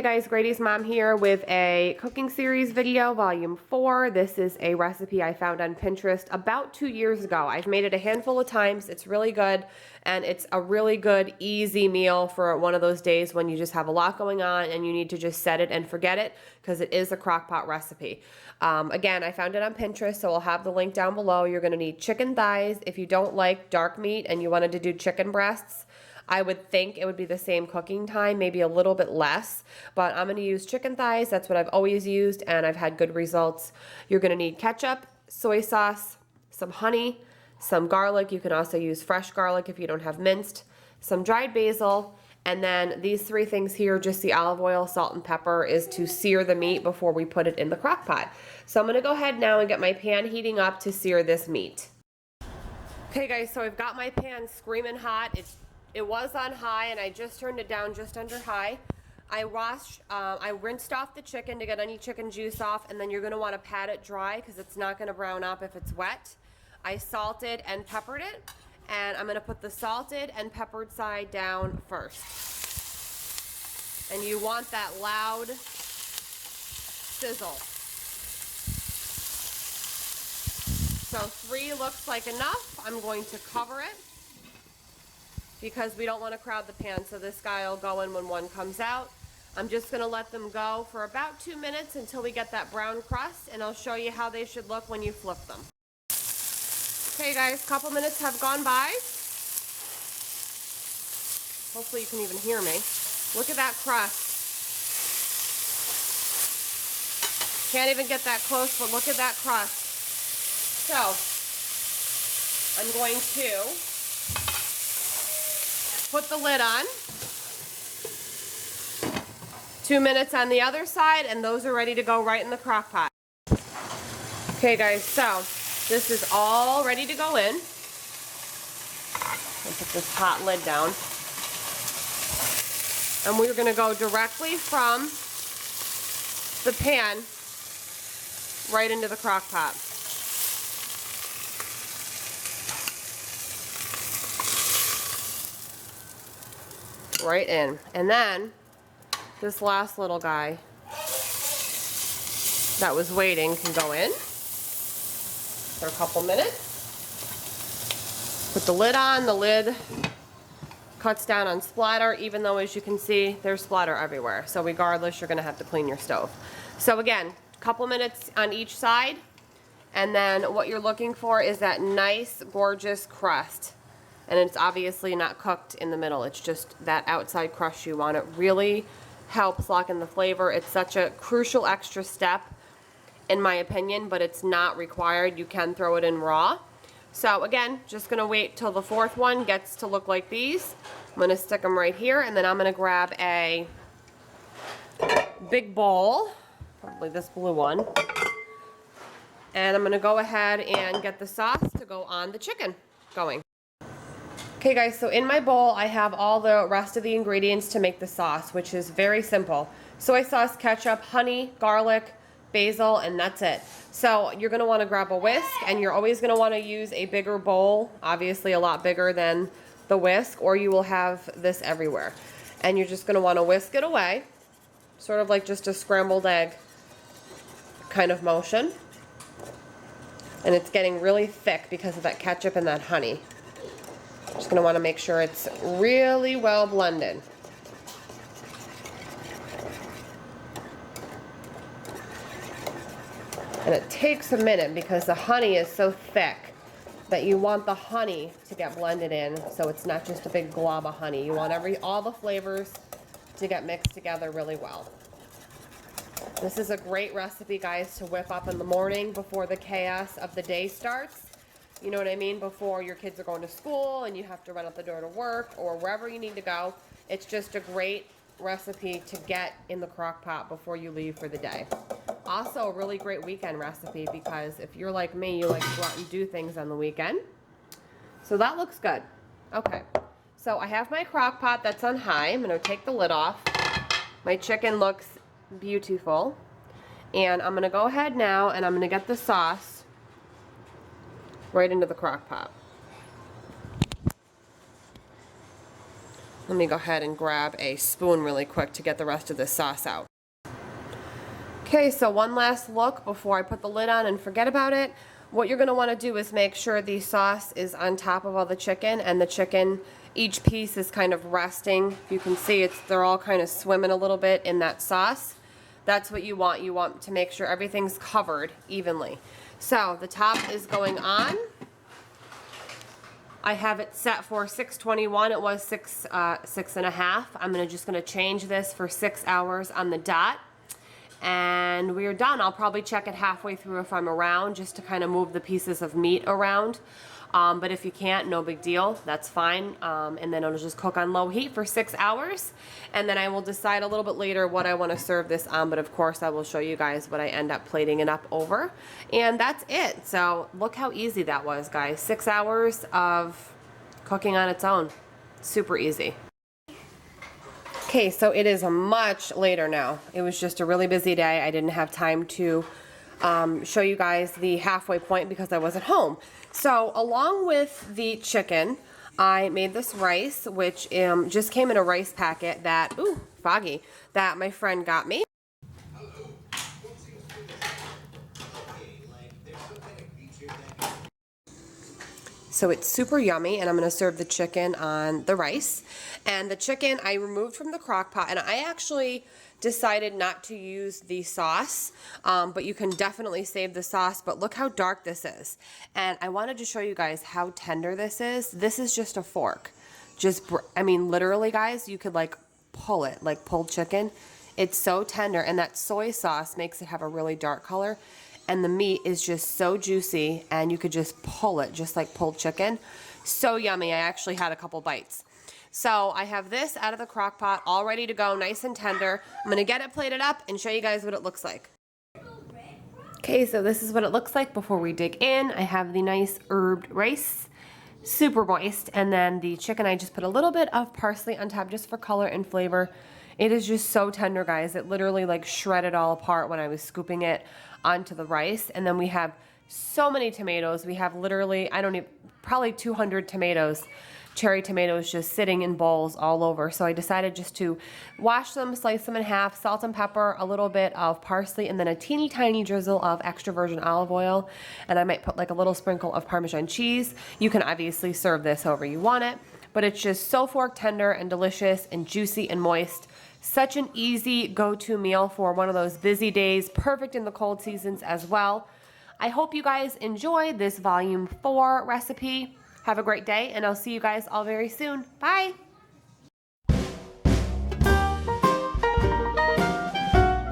Hey guys, Grady's mom here with a cooking series video, volume 4. This is a recipe I found on Pinterest about 2 years ago. I've made it a handful of times. It's really good, and it's a really good, easy meal for one of those days when you just have a lot going on and you need to just set it and forget it, because it is a crock pot recipe. Again, I found it on Pinterest, so I'll have the link down below. You're going to need chicken thighs. If you don't like dark meat and you wanted to do chicken breasts, I would think it would be the same cooking time, maybe a little bit less, but I'm going to use chicken thighs. That's what I've always used, and I've had good results. You're going to need ketchup, soy sauce, some honey, some garlic. You can also use fresh garlic if you don't have minced, some dried basil, and then these three things here, just the olive oil, salt, and pepper, is to sear the meat before we put it in the crock pot. So I'm going to go ahead now and get my pan heating up to sear this meat. Okay guys, so I've got my pan screaming hot. It was on high, and I just turned it down just under high. I rinsed off the chicken to get any chicken juice off, and then you're going to want to pat it dry because it's not going to brown up if it's wet. I salted and peppered it, and I'm going to put the salted and peppered side down first. And you want that loud sizzle. So 3 looks like enough. I'm going to cover it, because we don't want to crowd the pan, so this guy will go in when one comes out. I'm just going to let them go for about 2 minutes until we get that brown crust, and I'll show you how they should look when you flip them. Okay guys, a couple minutes have gone by. Hopefully you can even hear me. Look at that crust. Can't even get that close, but look at that crust. So, I'm going to put the lid on. 2 minutes on the other side, and those are ready to go right in the crock pot. Okay guys, so this is all ready to go in. I'll put this hot lid down. And we're going to go directly from the pan right into the crock pot. Right in. And then this last little guy that was waiting can go in for a couple minutes. Put the lid on. The lid cuts down on splatter, even though, as you can see, there's splatter everywhere. So regardless, you're going to have to clean your stove. So again, a couple minutes on each side, and then what you're looking for is that nice, gorgeous crust. And it's obviously not cooked in the middle. It's just that outside crust you want. It really helps lock in the flavor. It's such a crucial extra step, in my opinion, but it's not required. You can throw it in raw. So again, just gonna wait till the 4th one gets to look like these. I'm gonna stick them right here, and then I'm gonna grab a big bowl, probably this blue one, and I'm gonna go ahead and get the sauce to go on the chicken going. Okay guys, so in my bowl I have all the rest of the ingredients to make the sauce, which is very simple. Soy sauce, ketchup, honey, garlic, basil, and that's it. So you're going to want to grab a whisk, and you're always going to want to use a bigger bowl, obviously a lot bigger than the whisk, or you will have this everywhere. And you're just going to want to whisk it away, sort of like just a scrambled egg kind of motion. And it's getting really thick because of that ketchup and that honey. Just going to want to make sure it's really well blended. And it takes a minute because the honey is so thick that you want the honey to get blended in, so it's not just a big glob of honey. You want all the flavors to get mixed together really well. This is a great recipe, guys, to whip up in the morning before the chaos of the day starts. You know what I mean? Before your kids are going to school and you have to run out the door to work or wherever you need to go. It's just a great recipe to get in the crock pot before you leave for the day. Also a really great weekend recipe, because if you're like me, you like to go out and do things on the weekend. So that looks good. Okay, so I have my crock pot that's on high. I'm going to take the lid off. My chicken looks beautiful. And I'm going to go ahead now and I'm going to get the sauce right into the crock pot. Let me go ahead and grab a spoon really quick to get the rest of this sauce out. Okay, so one last look before I put the lid on and forget about it. What you're going to want to do is make sure the sauce is on top of all the chicken, and the chicken, each piece is kind of resting. You can see they're all kind of swimming a little bit in that sauce. That's what you want. You want to make sure everything's covered evenly. So the top is going on. I have it set for 6:21. It was six and a half. I'm just gonna change this for 6 hours on the dot, and we're done. I'll probably check it halfway through if I'm around, just to kind of move the pieces of meat around. But if you can't, no big deal. That's fine. And then it'll just cook on low heat for 6 hours, and then I will decide a little bit later what I want to serve this on. But of course, I will show you guys what I end up plating it up over, and that's it. So look how easy that was, guys. 6 hours of cooking on its own. Super easy. Okay, so it is much later now. It was just a really busy day. I didn't have time to show you guys the halfway point because I wasn't home. So along with the chicken, I made this rice, which just came in a rice packet that, ooh, foggy, that my friend got me. So it's super yummy, and I'm going to serve the chicken on the rice. And the chicken I removed from the crock pot, and I actually decided not to use the sauce, but you can definitely save the sauce. But look how dark this is. And I wanted to show you guys how tender this is. This is just a fork. I mean, literally, guys, you could like pull it, like pulled chicken. It's so tender, and that soy sauce makes it have a really dark color. And the meat is just so juicy, and you could just pull it, just like pulled chicken. So yummy. I actually had a couple bites. So I have this out of the crock pot, all ready to go, nice and tender. I'm going to get it plated up and show you guys what it looks like. Okay, so this is what it looks like before we dig in. I have the nice herbed rice, super moist, and then the chicken, I just put a little bit of parsley on top just for color and flavor. It is just so tender, guys. It literally like shredded all apart when I was scooping it onto the rice. And then we have so many tomatoes. We have literally, probably 200 tomatoes, cherry tomatoes, just sitting in bowls all over. So I decided just to wash them, slice them in half, salt and pepper, a little bit of parsley, and then a teeny tiny drizzle of extra virgin olive oil. And I might put like a little sprinkle of Parmesan cheese. You can obviously serve this however you want it, but it's just so fork tender and delicious and juicy and moist. Such an easy go-to meal for one of those busy days, perfect in the cold seasons as well. I hope you guys enjoy this volume 4 recipe. Have a great day, and I'll see you guys all very soon. Bye!